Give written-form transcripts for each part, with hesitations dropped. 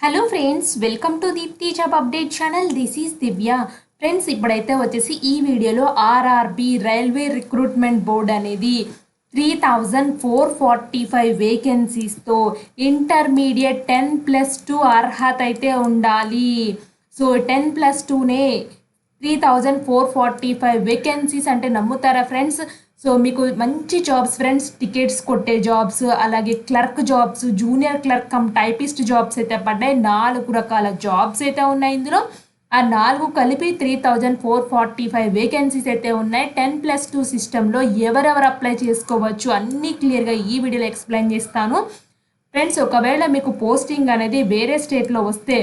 Hello friends, welcome to Deepti job update channel. This is Divya. Friends, ఇప్పుడైతే వచ్చేసి ఈ వీడియోలో ఆర్ఆర్బి రైల్వే రిక్రూట్మెంట్ బోర్డ్ అనేది 3445 వేకెన్సీస్తో ఇంటర్మీడియట్ 10+2 అర్హత అయితే ఉండాలి. సో 10+2నే 3445 వేకెన్సీస్ అంటే నమ్ముతారా ఫ్రెండ్స్? సో మీకు మంచి జాబ్స్ ఫ్రెండ్స్, టికెట్స్ కొట్టే జాబ్స్, అలాగే clerk jobs, junior clerk cum typist jobs అయితే పడ్డాయి. 4 రకాల జాబ్స్ అయితే ఉన్నాయి ఇందులో. ఆ 4 కలిపి 3445 వేకెన్సీస్ అయితే ఉన్నాయి. 10+2 సిస్టంలో ఎవరెవరు అప్లై చేసుకోవచ్చు అన్నీ క్లియర్గా ఈ వీడియోలో ఎక్స్ప్లెయిన్ చేస్తాను ఫ్రెండ్స్. ఒకవేళ మీకు పోస్టింగ్ అనేది వేరే స్టేట్లో వస్తే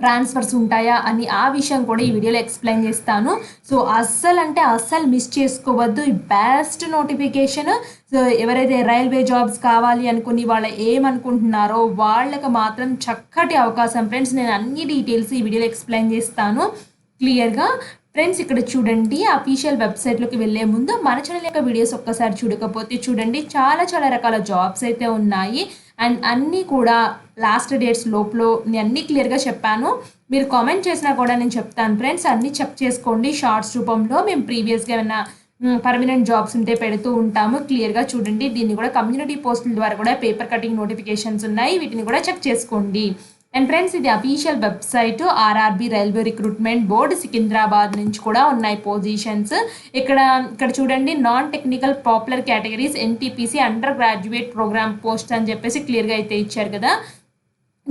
ట్రాన్స్ఫర్స్ ఉంటాయా అని ఆ విషయం కూడా ఈ వీడియోలో ఎక్స్ప్లెయిన్ చేస్తాను. సో అస్సలు మిస్ చేసుకోవద్దు ఈ బెస్ట్ నోటిఫికేషన్. సో ఎవరైతే రైల్వే జాబ్స్ కావాలి అనుకుని వాళ్ళు ఏమనుకుంటున్నారో వాళ్ళకి మాత్రం చక్కటి అవకాశం ఫ్రెండ్స్. నేను అన్ని డీటెయిల్స్ ఈ వీడియోలో ఎక్స్ప్లెయిన్ చేస్తాను క్లియర్గా. ఫ్రెండ్స్, ఇక్కడ చూడండి, అఫీషియల్ వెబ్సైట్లోకి వెళ్ళే ముందు మన ఛానల్ యొక్క వీడియోస్ ఒక్కసారి చూడకపోతే చూడండి. చాలా రకాల జాబ్స్ అయితే ఉన్నాయి అండ్ అన్నీ కూడా లాస్ట్ డేట్స్ లోపల నేను అన్నీ క్లియర్గా చెప్పాను. మీరు కామెంట్ చేసినా కూడా నేను చెప్తాను ఫ్రెండ్స్. అన్నీ చెక్ చేసుకోండి షార్ట్స్ రూపంలో. మేము ప్రీవియస్గా ఏమైనా పర్మనెంట్ జాబ్స్ ఉంటే పెడుతూ ఉంటాము. క్లియర్గా చూడండి. దీన్ని కూడా కమ్యూనిటీ పోస్టుల ద్వారా కూడా పేపర్ కటింగ్ నోటిఫికేషన్స్ ఉన్నాయి, వీటిని కూడా చెక్ చేసుకోండి. అండ్ ఫ్రెండ్స్, ఇది official website RRB railway recruitment board Secunderabad నుంచి కూడా ఉన్నాయి పొజిషన్స్. ఇక్కడ చూడండి, non technical popular categories NTPC under graduate programme post అని చెప్పేసి క్లియర్గా అయితే ఇచ్చారు కదా.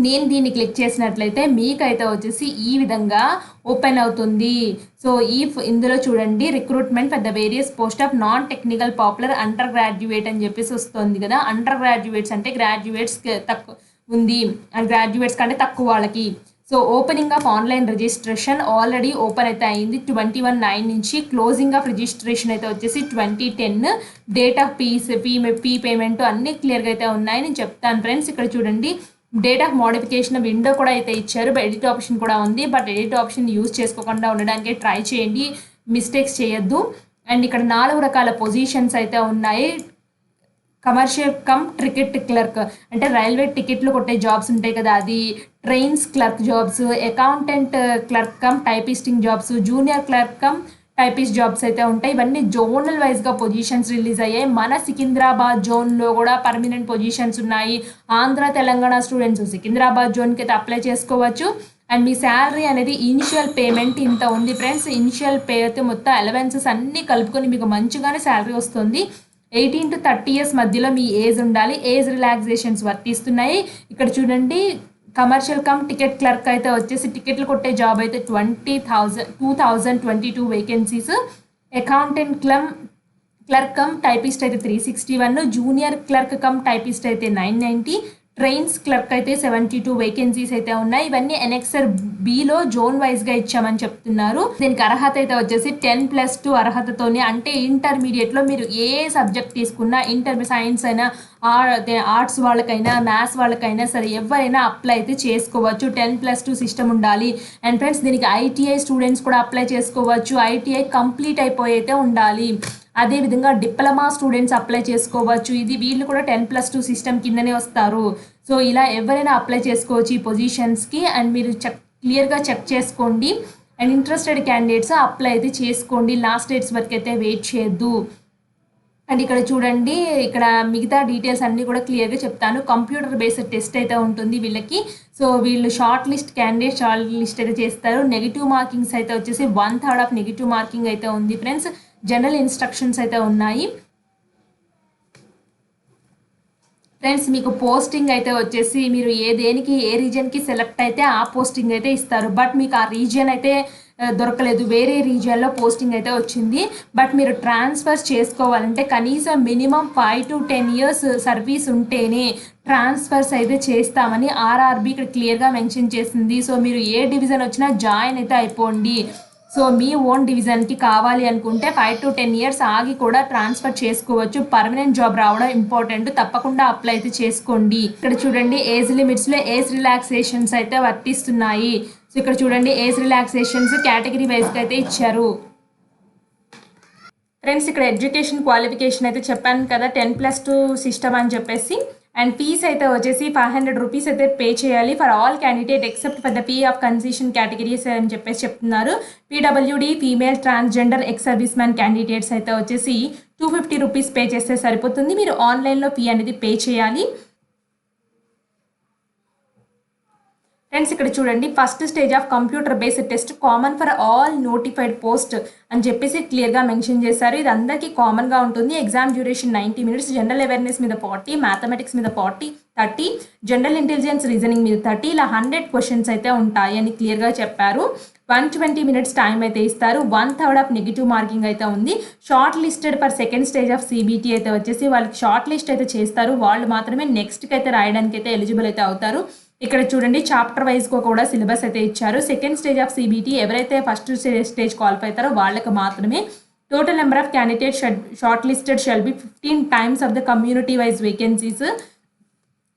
నేను దీన్ని క్లిక్ చేసినట్లయితే మీకైతే వచ్చేసి ఈ విధంగా ఓపెన్ అవుతుంది. సో ఇందులో చూడండి, recruitment for the various post of non technical popular under graduate అని చెప్పేసి వస్తుంది కదా. అండర్ గ్రాడ్యుయేట్స్ అంటే గ్రాడ్యుయేట్స్ తక్కువ ఉంది, గ్రాడ్యుయేట్స్ కంటే తక్కువ వాళ్ళకి. So opening of online registration already open అయితే అయింది 21/9 నుంచి. క్లోజింగ్ ఆఫ్ రిజిస్ట్రేషన్ అయితే వచ్చేసి 2010. డేట్ ఆఫ్ ఫీ పేమెంట్ అన్నీ క్లియర్గా అయితే ఉన్నాయి, నేను చెప్తాను ఫ్రెండ్స్. ఇక్కడ చూడండి, డేట్ ఆఫ్ మోడిఫికేషన్ విండో కూడా అయితే ఇచ్చారు. ఎడిట్ ఆప్షన్ కూడా ఉంది, బట్ ఎడిట్ ఆప్షన్ యూజ్ చేసుకోకుండా ఉండడానికి ట్రై చేయండి, మిస్టేక్స్ చేయొద్దు. అండ్ ఇక్కడ 4 రకాల పొజిషన్స్ అయితే ఉన్నాయి. కమర్షియల్ కమ్ టికెట్ క్లర్క్ అంటే రైల్వే టికెట్లు కొట్టే జాబ్స్ ఉంటాయి కదా, అది. Trains clerk jobs, accountant clerk cum typisting jobs, junior clerk cum typist jobs అయితే ఉంటాయి. ఇవన్నీ జోనల్ వైజ్గా పొజిషన్స్ రిలీజ్ అయ్యాయి. మన సికింద్రాబాద్ జోన్లో కూడా పర్మనెంట్ పొజిషన్స్ ఉన్నాయి. ఆంధ్ర తెలంగాణ స్టూడెంట్స్ సికింద్రాబాద్ జోన్కి అయితే అప్లై చేసుకోవచ్చు. అండ్ మీ శాలరీ అనేది ఇనిషియల్ పేమెంట్ ఇంత ఉంది ఫ్రెండ్స్. ఇనిషియల్ పే అయితే మొత్తం అలవెన్సెస్ అన్నీ కలుపుకొని మీకు మంచిగానే శాలరీ వస్తుంది. 18 to 30 years మధ్యలో మీ ఏజ్ ఉండాలి. ఏజ్ రిలాక్సేషన్స్ వర్తిస్తున్నాయి. ఇక్కడ చూడండి, కమర్షియల్ కమ్ టికెట్ క్లర్క్ అయితే వచ్చేసి టికెట్లు కొట్టే జాబ్ అయితే 2022 vacancies. Accountant clerk cum typist అయితే 361, జూనియర్ క్లర్క్ కమ్ టైపిస్ట్ అయితే 990, ట్రైన్స్ క్లర్క్ అయితే 72 వేకెన్సీస్ అయితే ఉన్నాయి. ఇవన్నీ ఎనెక్సర్ బిలో జోన్ వైజ్గా ఇచ్చామని చెప్తున్నారు. దీనికి అర్హత అయితే వచ్చేసి 10+2 అర్హతతోనే, అంటే ఇంటర్మీడియట్లో మీరు ఏ సబ్జెక్ట్ తీసుకున్నా, సైన్స్ అయినా, ఆర్ట్స్ వాళ్ళకైనా, మ్యాథ్స్ వాళ్ళకైనా సరే ఎవరైనా అప్లై అయితే చేసుకోవచ్చు. 10+2 సిస్టమ్ ఉండాలి. అండ్ ఫ్రెండ్స్, దీనికి ఐటీఐ స్టూడెంట్స్ కూడా అప్లై చేసుకోవచ్చు. ఐటీఐ కంప్లీట్ అయిపోయి అయితే ఉండాలి. అదేవిధంగా డిప్లొమా స్టూడెంట్స్ అప్లై చేసుకోవచ్చు. వీళ్ళు కూడా 10+2 సిస్టమ్ కిందనే వస్తారు. సో ఇలా ఎవరైనా అప్లై చేసుకోవచ్చు ఈ పొజిషన్స్కి. అండ్ మీరు క్లియర్గా చెక్ చేసుకోండి. అండ్ ఇంట్రెస్టెడ్ క్యాండిడేట్స్ అప్లై అయితే చేసుకోండి. లాస్ట్ డేట్స్ వరకు అయితే వెయిట్ చేయొద్దు. అండ్ ఇక్కడ చూడండి, ఇక్కడ మిగతా డీటెయిల్స్ అన్నీ కూడా క్లియర్గా చెప్తాను. కంప్యూటర్ బేస్డ్ టెస్ట్ అయితే ఉంటుంది వీళ్ళకి. సో వీళ్ళు షార్ట్ లిస్ట్ అయితే చేస్తారు. నెగిటివ్ మార్కింగ్స్ అయితే వచ్చేసి 1/3 ఆఫ్ నెగిటివ్ మార్కింగ్ అయితే ఉంది ఫ్రెండ్స్. జనరల్ ఇన్స్ట్రక్షన్స్ అయితే ఉన్నాయి ఫ్రెండ్స్. మీకు పోస్టింగ్ అయితే వచ్చేసి మీరు ఏ రీజియన్కి సెలెక్ట్ అయితే ఆ పోస్టింగ్ అయితే ఇస్తారు. బట్ మీకు ఆ రీజియన్ అయితే దొరకలేదు, వేరే రీజియన్లో పోస్టింగ్ అయితే వచ్చింది. బట్ మీరు ట్రాన్స్ఫర్స్ చేసుకోవాలంటే కనీసం మినిమం 5 to 10 years సర్వీస్ ఉంటేనే ట్రాన్స్ఫర్స్ అయితే చేస్తామని ఆర్ఆర్బి ఇక్కడ క్లియర్గా మెన్షన్ చేసింది. సో మీరు ఏ డివిజన్ వచ్చినా జాయిన్ అయితే అయిపోండి. సో మీ ఓన్ డివిజన్కి కావాలి అనుకుంటే 5 to 10 years ఆగి కూడా ట్రాన్స్ఫర్ చేసుకోవచ్చు. పర్మనెంట్ జాబ్ రావడం ఇంపార్టెంట్, తప్పకుండా అప్లై అయితే చేసుకోండి. ఇక్కడ చూడండి, ఏజ్ లిమిట్స్లో ఏజ్ రిలాక్సేషన్స్ అయితే వర్తిస్తున్నాయి. సో ఇక్కడ చూడండి, ఏజ్ రిలాక్సేషన్స్ కేటగిరీ వైజ్గా అయితే ఇచ్చారు ఫ్రెండ్స్. ఇక్కడ ఎడ్యుకేషన్ క్వాలిఫికేషన్ అయితే చెప్పాను కదా, 10+2 సిస్టమ్ అని చెప్పేసి. అండ్ ఫీస్ అయితే వచ్చేసి 500 రూపీస్ అయితే పే చేయాలి for all candidate except for the P of concession categories అని చెప్పేసి చెప్తున్నారు. PWD female transgender ex service man candidates అయితే వచ్చేసి 250 రూపీస్ పే చేస్తే సరిపోతుంది. మీరు ఆన్లైన్లో ఫీ అనేది పే చేయాలి. ఫ్రెండ్స్ ఇక్కడ చూడండి, first stage of computer based test common for all notified post అని చెప్పేసి క్లియర్గా మెన్షన్ చేశారు. ఇది అందరికీ కామన్గా ఉంటుంది. Exam duration 90 minutes, general awareness మీద 40, మ్యాథమెటిక్స్ మీద 30, జనరల్ ఇంటెలిజెన్స్ రీజనింగ్ మీద 30, ఇలా 100 క్వశ్చన్స్ అయితే ఉంటాయి అని క్లియర్గా చెప్పారు. 120 minutes టైం అయితే ఇస్తారు. 1/3 ఆఫ్ నెగిటివ్ మార్కింగ్ అయితే ఉంది. Short listed for second stage of CBT అయితే వచ్చేసి వాళ్ళకి షార్ట్ లిస్ట్ అయితే చేస్తారు. వాళ్ళు మాత్రమే నెక్స్ట్కి అయితే రాయడానికి అయితే ఎలిజిబుల్ అయితే అవుతారు. ఇక్కడ చూడండి, చాప్టర్ వైజ్గా కూడా సిలబస్ అయితే ఇచ్చారు. సెకండ్ స్టేజ్ ఆఫ్ సిబిటీ ఎవరైతే ఫస్ట్ స్టేజ్ క్వాలిఫై అవుతారో వాళ్ళకి మాత్రమే. Total number of candidate short listed shall be 15 times of the community wise vacancies.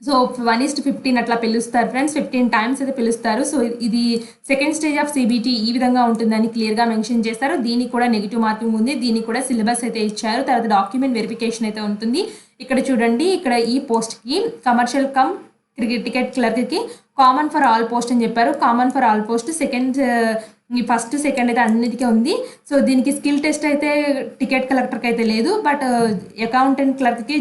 So 1:15 అట్లా పిలుస్తారు ఫ్రెండ్స్, 15 times అయితే పిలుస్తారు. సో ఇది సెకండ్ స్టేజ్ ఆఫ్ సిబిటీ ఈ విధంగా ఉంటుందని క్లియర్గా మెన్షన్ చేస్తారు. దీనికి కూడా నెగిటివ్ మార్కింగ్ ఉంది. దీనికి కూడా సిలబస్ అయితే ఇచ్చారు. తర్వాత డాక్యుమెంట్ వెరిఫికేషన్ అయితే ఉంటుంది. ఇక్కడ చూడండి, ఇక్కడ ఈ పోస్ట్కి కమర్షియల్ కమ్ టికెట్ క్లర్క్కి కామన్ ఫర్ ఆల్ పోస్ట్ అని చెప్పారు. Common for all post first second అయితే అన్నిటికీ ఉంది. సో దీనికి స్కిల్ టెస్ట్ అయితే టికెట్ కలెక్టర్కి అయితే లేదు. బట్ అకౌంటెంట్ క్లర్క్కి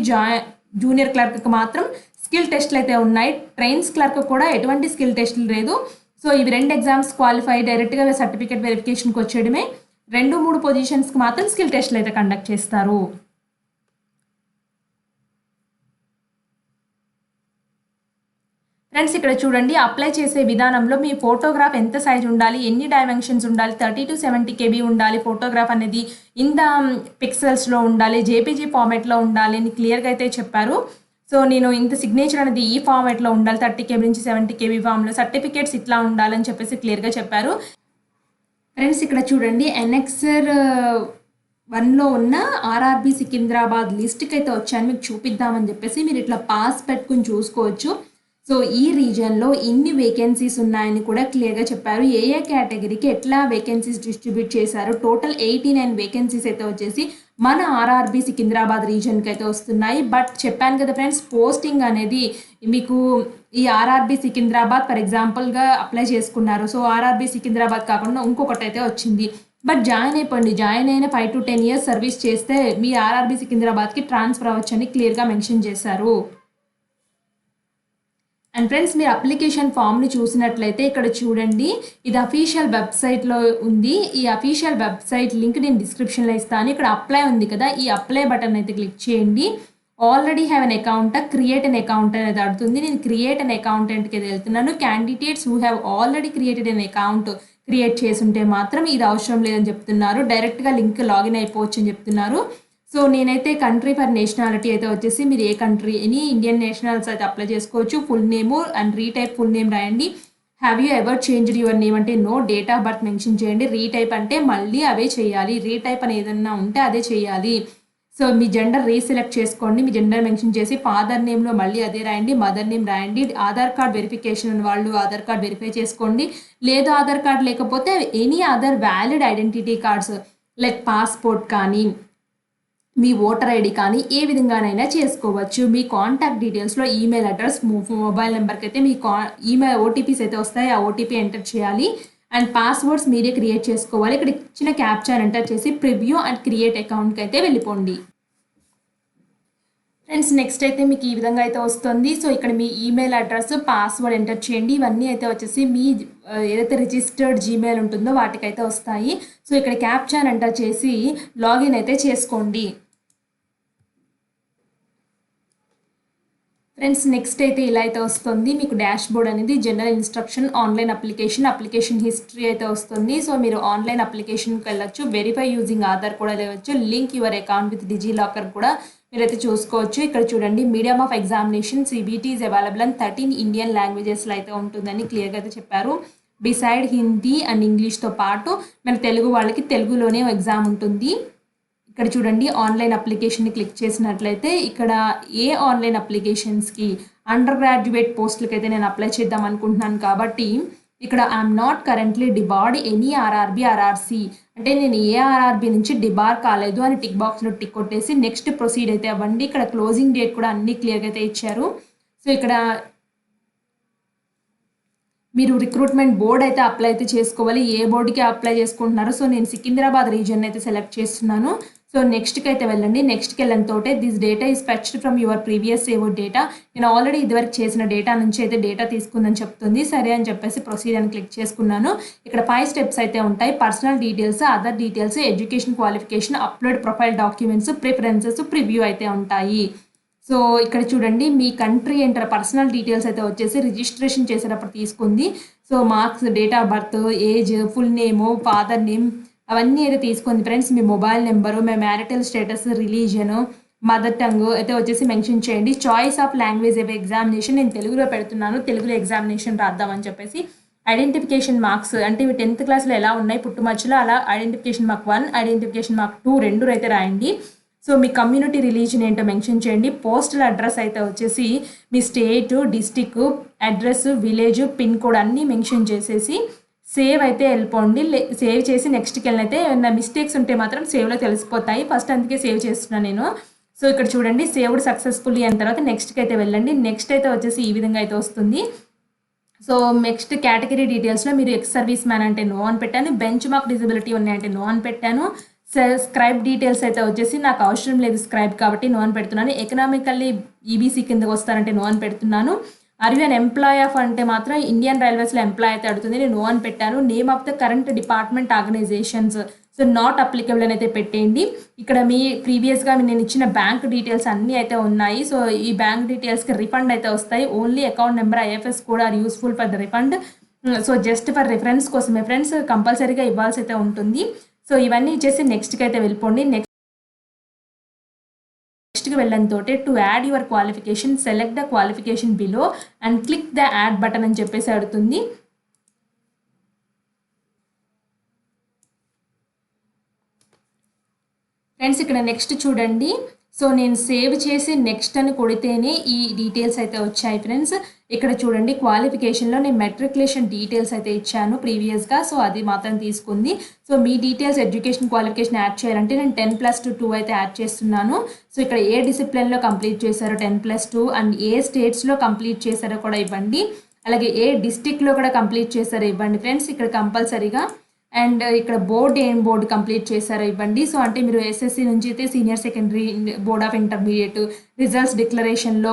జూనియర్ క్లర్క్కి మాత్రం స్కిల్ టెస్ట్లు అయితే ఉన్నాయి. ట్రైన్స్ క్లర్క్ కూడా ఎటువంటి స్కిల్ టెస్ట్లు లేదు. సో ఇవి 2 ఎగ్జామ్స్ క్వాలిఫై డైరెక్ట్గా సర్టిఫికేట్ వెరిఫికేషన్కి వచ్చేయడమే. 2-3 పొజిషన్స్కి మాత్రం స్కిల్ టెస్ట్లు అయితే కండక్ట్ చేస్తారు. ఫ్రెండ్స్ ఇక్కడ చూడండి, అప్లై చేసే విధానంలో మీ ఫోటోగ్రాఫ్ ఎంత సైజ్ ఉండాలి, ఎన్ని డైమెన్షన్స్ ఉండాలి, 30 to 70 KB ఉండాలి ఫోటోగ్రాఫ్ అనేది, ఇంత పిక్సెల్స్లో ఉండాలి, జేపీజీ ఫార్మాట్లో ఉండాలి అని క్లియర్గా అయితే చెప్పారు. సో నేను ఇంత సిగ్నేచర్ అనేది ఈ ఫార్మాట్లో ఉండాలి, 30 KB నుంచి 70 KB ఫామ్లో, సర్టిఫికేట్స్ ఇట్లా ఉండాలని చెప్పేసి క్లియర్గా చెప్పారు. ఫ్రెండ్స్ ఇక్కడ చూడండి, ఎన్ఎక్సర్ 1లో ఉన్న ఆర్ఆర్బీ సికింద్రాబాద్ లిస్ట్కి అయితే వచ్చాను, మీకు చూపిద్దామని చెప్పేసి మీరు ఇట్లా పాస్ పెట్టుకుని చూసుకోవచ్చు. సో ఈ రీజన్లో ఇన్ని వేకెన్సీస్ ఉన్నాయని కూడా క్లియర్గా చెప్పారు. ఏ కేటగిరీకి ఎట్లా వేకెన్సీస్ డిస్ట్రిబ్యూట్ చేశారు. టోటల్ 89 వేకెన్సీస్ అయితే వచ్చేసి మన ఆర్ఆర్బీ సికింద్రాబాద్ రీజన్కి అయితే వస్తున్నాయి. బట్ చెప్పాను కదా ఫ్రెండ్స్, పోస్టింగ్ అనేది మీకు ఈ ఆర్ఆర్బీ సికింద్రాబాద్ ఫర్ ఎగ్జాంపుల్గా అప్లై చేసుకున్నారు. సో ఆర్ఆర్బీ సికింద్రాబాద్ కాకుండా ఇంకొకటి అయితే వచ్చింది. బట్ జాయిన్ అయిపోండి, జాయిన్ అయిన 5 to 10 years సర్వీస్ చేస్తే మీ ఆర్ఆర్బీ సికింద్రాబాద్కి ట్రాన్స్ఫర్ అవ్వచ్చు అని క్లియర్గా మెన్షన్ చేశారు. అండ్ ఫ్రెండ్స్ మీరు అప్లికేషన్ ఫామ్ని చూసినట్లయితే ఇక్కడ చూడండి, ఇది అఫీషియల్ వెబ్సైట్లో ఉంది. ఈ అఫీషియల్ వెబ్సైట్ లింక్ నేను డిస్క్రిప్షన్లో ఇస్తాను. ఇక్కడ అప్లై ఉంది కదా, ఈ అప్లై బటన్ అయితే క్లిక్ చేయండి. Already have an account, create an account అనేది అడుగుతుంది. నేను క్రియేట్ అన్ అకౌంటెంట్కి వెళ్తున్నాను. Candidates who have already created an account create చేసుంటే మాత్రం ఇది అవసరం లేదని చెప్తున్నారు. డైరెక్ట్గా లింక్ లాగిన్ అయిపోవచ్చు అని చెప్తున్నారు. సో నేనైతే కంట్రీ ఫర్ నేషనాలిటీ అయితే వచ్చేసి మీరు ఏ కంట్రీ ఎనీ ఇండియన్ నేషనల్స్ అయితే అప్లై చేసుకోవచ్చు. Full name and retype full name రాయండి. Have you ever changed your name అంటే no, date of birth mention చేయండి. రీటైప్ అంటే మళ్ళీ అవే చేయాలి. రీటైప్ అని ఏదన్నా ఉంటే అదే చేయాలి. సో మీ జెండర్ రీసెలెక్ట్ చేసుకోండి. మీ జెండర్ మెన్షన్ చేసి ఫాదర్ నేమ్లో మళ్ళీ అదే రాయండి, మదర్ నేమ్ రాయండి. ఆధార్ కార్డ్ వెరిఫికేషన్ వాళ్ళు ఆధార్ కార్డ్ వెరిఫై చేసుకోండి. లేదు ఆధార్ కార్డ్ లేకపోతే any other valid identity cards like passport కానీ మీ ఓటర్ ఐడి కానీ ఏ విధంగానైనా చేసుకోవచ్చు. మీ కాంటాక్ట్ డీటెయిల్స్లో ఈమెయిల్ అడ్రస్, మొబైల్ నెంబర్కి అయితే మీ ఈమెయిల్ ఓటీపీస్ అయితే వస్తాయి. ఆ ఓటీపీ ఎంటర్ చేయాలి. అండ్ పాస్వర్డ్స్ మీరే క్రియేట్ చేసుకోవాలి. ఇక్కడ ఇచ్చిన క్యాప్చర్ ఎంటర్ చేసి ప్రివ్యూ అండ్ క్రియేట్ అకౌంట్కి అయితే వెళ్ళిపోండి. ఫ్రెండ్స్ నెక్స్ట్ అయితే మీకు ఈ విధంగా అయితే వస్తుంది. సో ఇక్కడ మీ ఈమెయిల్ అడ్రస్, పాస్వర్డ్ ఎంటర్ చేయండి. ఇవన్నీ అయితే వచ్చేసి మీ ఏదైతే రిజిస్టర్డ్ జీమెయిల్ ఉంటుందో వాటికైతే వస్తాయి. సో ఇక్కడ క్యాప్చర్ ఎంటర్ చేసి లాగిన్ అయితే చేసుకోండి. ఫ్రెండ్స్ నెక్స్ట్ అయితే ఇలా అయితే వస్తుంది. మీకు డాష్ బోర్డ్ అనేది general instruction, online application history అయితే వస్తుంది. సో మీరు ఆన్లైన్ అప్లికేషన్కి వెళ్ళొచ్చు. వెరిఫై యూజింగ్ ఆధార్ కూడా లేవచ్చు. Link your account with DigiLocker కూడా మీరైతే చూసుకోవచ్చు. ఇక్కడ చూడండి, medium of examination CBT is available and 13 Indian లాంగ్వేజెస్లో అయితే ఉంటుందని క్లియర్గా అయితే చెప్పారు. బిసైడ్ హిందీ అండ్ ఇంగ్లీష్తో పాటు మన తెలుగు వాళ్ళకి తెలుగులోనే ఎగ్జామ్ ఉంటుంది. ఇక్కడ చూడండి, ఆన్లైన్ అప్లికేషన్ని క్లిక్ చేసినట్లయితే ఇక్కడ ఏ ఆన్లైన్ అప్లికేషన్స్కి అండర్ గ్రాడ్యుయేట్ పోస్టులకి అయితే నేను అప్లై చేద్దాం అనుకుంటున్నాను. కాబట్టి ఇక్కడ I'm not currently debarred any RRB RRC అంటే నేను ఏ ఆర్ఆర్బీ నుంచి డిబార్ కాలేదు అని టిక్ బాక్స్లో టిక్ కొట్టేసి నెక్స్ట్ ప్రొసీడ్ అయితే అవ్వండి. ఇక్కడ క్లోజింగ్ డేట్ కూడా అన్ని క్లియర్గా అయితే ఇచ్చారు. సో ఇక్కడ మీరు రిక్రూట్మెంట్ బోర్డ్ అయితే అప్లై అయితే చేసుకోవాలి. ఏ బోర్డుకి అప్లై చేసుకుంటున్నారో సో నేను సికింద్రాబాద్ రీజియన్ అయితే సెలెక్ట్ చేస్తున్నాను. సో నెక్స్ట్కి అయితే వెళ్ళండి. నెక్స్ట్కి వెళ్ళిన తోటే this data is fetched from your previous saved data. నేను ఆల్రెడీ ఇదివరకు చేసిన డేటా నుంచి అయితే డేటా తీసుకుందని చెప్తుంది. సరే అని చెప్పేసి ప్రొసీడ్ అని క్లిక్ చేసుకున్నాను. ఇక్కడ 5 స్టెప్స్ అయితే ఉంటాయి. Personal details, other details, education qualification, upload profile documents, preferences, preview అయితే ఉంటాయి. సో ఇక్కడ చూడండి మీ కంట్రీ ఎంటర్ పర్సనల్ డీటెయిల్స్ అయితే వచ్చేసి రిజిస్ట్రేషన్ చేసేటప్పుడు తీసుకుంది. So marks, date of birth, age, full name, father name అవన్నీ అయితే తీసుకుంది ఫ్రెండ్స్. మీ మొబైల్ నెంబరు, మీ మ్యారిటల్ స్టేటస్, రిలీజను, మదర్ టంగ్ అయితే వచ్చేసి మెన్షన్ చేయండి. చాయిస్ ఆఫ్ లాంగ్వేజ్ ఎగ్జామినేషన్ నేను తెలుగులో పెడుతున్నాను. తెలుగులో ఎగ్జామినేషన్ రాద్దామని చెప్పేసి. ఐడెంటిఫికేషన్ మార్క్స్ అంటే ఇవి 10th క్లాస్లో ఎలా ఉన్నాయి పుట్టుమచ్చలో అలా ఐడెంటిఫికేషన్ మార్క్ 1, ఐడెంటిఫికేషన్ మార్క్ 2 రెండు అయితే రాయండి. సో మీ కమ్యూనిటీ రిలీజన్ ఏంటో మెన్షన్ చేయండి. పోస్టల్ అడ్రస్ అయితే వచ్చేసి మీ state, district, address, village, pin code అన్నీ మెన్షన్ చేసేసి సేవ్ అయితే వెళ్ళిపోండి. సేవ్ చేసి నెక్స్ట్కి వెళ్ళినైతే ఏమైనా మిస్టేక్స్ ఉంటే మాత్రం సేవ్లో తెలిసిపోతాయి. ఫస్ట్ అందుకే సేవ్ చేస్తున్నాను నేను. సో ఇక్కడ చూడండి సేవ్డ్ సక్సెస్ఫుల్లీ అయిన తర్వాత నెక్స్ట్కి అయితే వెళ్ళండి. నెక్స్ట్ అయితే వచ్చేసి ఈ విధంగా అయితే వస్తుంది. సో నెక్స్ట్ కేటగిరీ డీటెయిల్స్లో మీరు ఎక్స్ సర్వీస్ మ్యాన్ అంటే నో అని పెట్టాను. బెంచ్ మార్క్ డిజబిలిటీ ఉన్నాయంటే నో అని పెట్టాను. స్క్రైబ్ డీటెయిల్స్ అయితే వచ్చేసి నాకు అవసరం లేదు స్క్రైబ్ కాబట్టి నో అని పెడుతున్నాను. ఎకనామికల్లీ ఈబీసీ కిందకు వస్తారంటే నో అని పెడుతున్నాను. Are you an employee of అంటే మాత్రం ఇండియన్ రైల్వేస్లో ఎంప్లాయ్ అయితే అడుగుతుంది. నేను నో అని పెట్టాను. Name of the current department organisations so not applicable అని అయితే పెట్టేయండి. ఇక్కడ మీ ప్రీవియస్గా నేను ఇచ్చిన బ్యాంక్ డీటెయిల్స్ అన్నీ అయితే ఉన్నాయి. సో ఈ బ్యాంక్ డీటెయిల్స్కి రిఫండ్ అయితే వస్తాయి. Only account number, IFS code are useful for the refund. So just for reference కోసమే ఫ్రెండ్స్ కంపల్సరీగా ఇవ్వాల్సి అయితే ఉంటుంది. సో ఇవన్నీ ఇచ్చేసి నెక్స్ట్కి అయితే వెళ్ళిపోండి. నెక్స్ట్కి వెళ్ళిన తోటే to add your qualification select the qualification below and click the add button అని చెప్పేసి అడుగుతుంది. ఫ్రెండ్స్ ఇక్కడ నెక్స్ట్ చూడండి. సో నేను సేవ్ చేసి నెక్స్ట్ అని కొడితేనే ఈ డీటెయిల్స్ అయితే వచ్చాయి ఫ్రెండ్స్. ఇక్కడ చూడండి క్వాలిఫికేషన్లో నేను మెట్రికులేషన్ డీటెయిల్స్ అయితే ఇచ్చాను ప్రీవియస్గా. సో అది మాత్రం తీసుకుంది. సో మీ డీటెయిల్స్ ఎడ్యుకేషన్ క్వాలిఫికేషన్ యాడ్ చేయాలంటే నేను 10+2 అయితే యాడ్ చేస్తున్నాను. సో ఇక్కడ ఏ డిసిప్లిన్లో కంప్లీట్ చేశారో 10+2 అండ్ ఏ స్టేట్స్లో కంప్లీట్ చేశారో కూడా ఇవ్వండి. అలాగే ఏ డిస్టిక్లో కూడా కంప్లీట్ చేశారో ఇవ్వండి ఫ్రెండ్స్ ఇక్కడ కంపల్సరీగా. అండ్ ఇక్కడ ఏం బోర్డు కంప్లీట్ చేశారో ఇవ్వండి. సో అంటే మీరు ఎస్ఎస్సి నుంచి అయితే senior secondary, board of intermediate, results డిక్లరేషన్లో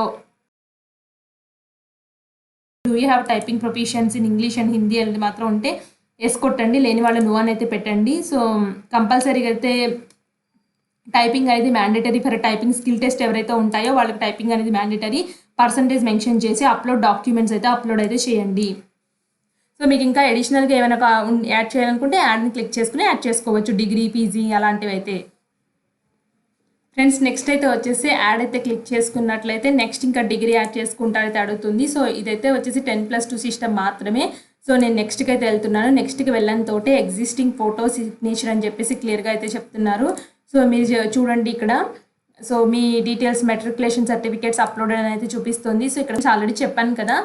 do you have typing proficiency in English and Hindi అనేది మాత్రం ఉంటే ఎస్ కొట్టండి. లేని వాళ్ళు నో అని అయితే పెట్టండి. సో కంపల్సరీగా అయితే టైపింగ్ అనేది mandatory for typing skill test ఎవరైతే ఉంటాయో వాళ్ళకి టైపింగ్ అనేది మ్యాండేటరీ. పర్సంటేజ్ మెన్షన్ చేసి అప్లోడ్ డాక్యుమెంట్స్ అయితే అప్లోడ్ అయితే చేయండి. సో మీకు ఇంకా అడిషనల్గా ఏమైనా యాడ్ చేయాలనుకుంటే యాడ్ని క్లిక్ చేసుకుని యాడ్ చేసుకోవచ్చు. డిగ్రీ, పీజీ అలాంటివి అయితే. ఫ్రెండ్స్ నెక్స్ట్ అయితే వచ్చేసి యాడ్ అయితే క్లిక్ చేసుకున్నట్లయితే నెక్స్ట్ ఇంకా డిగ్రీ యాడ్ చేసుకుంటారైతే అడుగుతుంది. సో ఇదైతే వచ్చేసి 10+2 సిస్టమ్ మాత్రమే. సో నేను నెక్స్ట్కి అయితే వెళ్తున్నాను. నెక్స్ట్కి వెళ్ళిన తోటే ఎగ్జిస్టింగ్ ఫోటో సిగ్నేచర్ అని చెప్పేసి క్లియర్గా అయితే చెప్తున్నారు. సో మీరు చూడండి ఇక్కడ. సో మీ డీటెయిల్స్ మెట్రికులేషన్ సర్టిఫికేట్స్ అప్లోడ్ అని అయితే చూపిస్తుంది. సో ఇక్కడ ఆల్రెడీ చెప్పాను కదా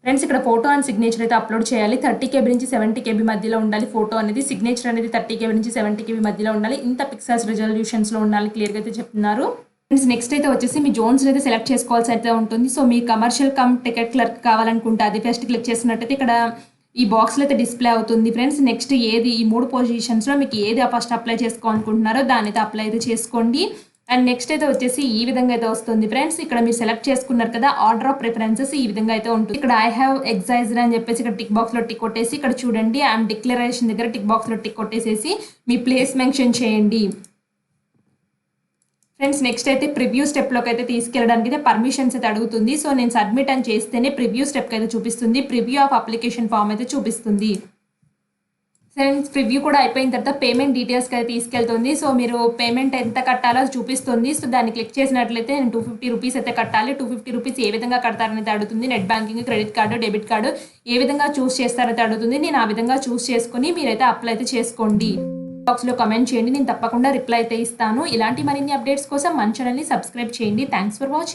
ఫ్రెండ్స్ ఇక్కడ ఫోటో అండ్ సిగ్నేచర్ అయితే అప్లోడ్ చేయాలి. 30 KB నుంచి 70 KB మధ్యలో ఉండాలి ఫోటో అనేది. సిగ్నేచర్ అనేది 30 KB నుంచి 70 KB మధ్యలో ఉండాలి. ఇంత పిక్సెల్స్ రిజల్యూషన్స్లో ఉండాలి క్లియర్గా అయితే చెప్తున్నారు. ఫ్రెండ్స్ నెక్స్ట్ అయితే వచ్చేసి మీ జోన్స్ అయితే సెలెక్ట్ చేసుకోవాల్సి అయితే ఉంటుంది. సో మీ కమర్షియల్ టికెట్ క్లర్క్ కావాలనుకుంటే అది ఫస్ట్ క్లిక్ చేసినట్టయితే ఇక్కడ ఈ బాక్స్లో అయితే డిస్ప్లే అవుతుంది ఫ్రెండ్స్. నెక్స్ట్ ఏది ఈ 3 పొజిషన్స్లో మీకు ఏది ఫస్ట్ అప్లై చేసుకోవాలనుకుంటున్నారో దాని అయితే అప్లై అయితే చేసుకోండి. అండ్ నెక్స్ట్ అయితే వచ్చేసి ఈ విధంగా అయితే వస్తుంది ఫ్రెండ్స్. ఇక్కడ మీరు సెలెక్ట్ చేసుకున్నారు కదా ఆర్డర్ ఆఫ్ ప్రిఫరెన్సెస్ ఈ విధంగా అయితే ఉంటుంది. ఇక్కడ ఐ హ్యావ్ ఎగ్జైజ్డ్ అని చెప్పేసి ఇక్కడ టిక్ బాక్స్లో టిక్ కొట్టేసి ఇక్కడ చూడండి ఐఎమ్ డిక్లరేషన్ దగ్గర టిక్ బాక్స్లో టిక్ కొట్టేసేసి మీ ప్లేస్ మెన్షన్ చేయండి ఫ్రెండ్స్. నెక్స్ట్ అయితే ప్రివ్యూ స్టెప్లోకి అయితే తీసుకెళ్ళడానికి అయితే పర్మిషన్స్ అయితే అడుగుతుంది. సో నేను సబ్మిట్ అని చేస్తేనే ప్రివ్యూ స్టెప్కి అయితే చూపిస్తుంది. ప్రివ్యూ ఆఫ్ అప్లికేషన్ ఫామ్ అయితే చూపిస్తుంది. ఫ్రెండ్స్ ప్రివ్యూ కూడా అయిపోయిన తర్వాత పేమెంట్ డీటెయిల్స్కి అయితే తీసుకెళ్తుంది. సో మీరు పేమెంట్ ఎంత కట్టాలో చూపిస్తుంది. సో దాన్ని క్లిక్ చేసినట్లయితే నేను 250 రూపీస్ అయితే కట్టాలి. 250 రూపీస్ ఏ విధంగా కడతారనైతే అడుగుతుంది. Net banking, credit card, debit card ఏ విధంగా చూస్ చేస్తారైతే అడుగుతుంది. నేను ఆ విధంగా చూస్ చేసుకుని మీరైతే అప్లై అయితే చేసుకోండి. బాక్స్లో కమెంట్ చేయండి. నేను తప్పకుండా రిప్లై అయితే ఇస్తాను. ఇలాంటి మరిన్ని అప్డేట్స్ కోసం మన ఛానల్ని సబ్స్క్రైబ్ చేయండి. Thanks for watching.